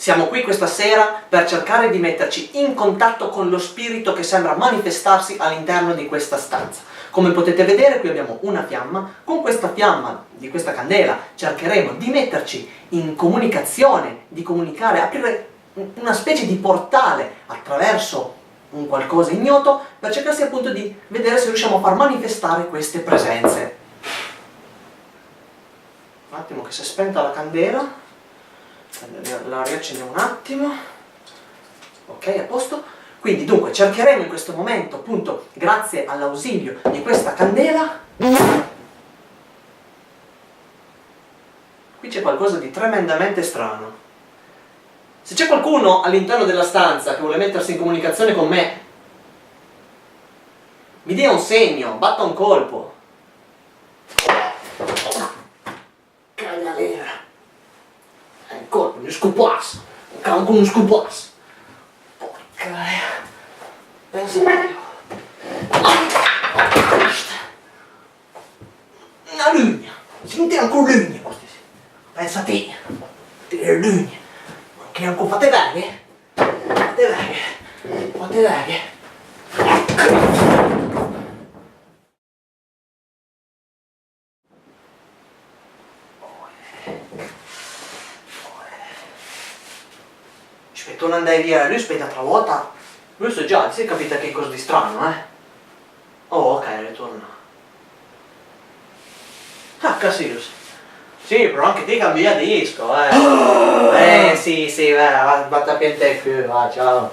Siamo qui questa sera per cercare di metterci in contatto con lo spirito che sembra manifestarsi all'interno di questa stanza. Come potete vedere qui abbiamo una fiamma, con questa fiamma di questa candela cercheremo di metterci in comunicazione, di comunicare, aprire una specie di portale attraverso un qualcosa ignoto per cercarsi appunto di vedere se riusciamo a far manifestare queste presenze. Un attimo che si è spenta la candela, la riaccendiamo un attimo, ok, a posto. Quindi dunque cercheremo in questo momento appunto grazie all'ausilio di questa candela. Qui c'è qualcosa di tremendamente strano. Se c'è qualcuno all'interno della stanza che vuole mettersi in comunicazione con me, mi dia un segno, batta un colpo. Cagalera. Un colpo, un scupas. Con un scupas. Porca. Pensa io. Una lugna. Senti ancora lugna questi. Pensa te. Te lugna. Che non fate veghe? Fate veghe. Fate veghe. Aspetta, non andai via, lui aspetta un'altra volta. Lui so già, si è capito che cosa di strano, eh? Oh, ok, ritorna. Ah, Cassius. Sì, però anche te cambia disco, sì, vai, vatta a piantare qui, va, ciao.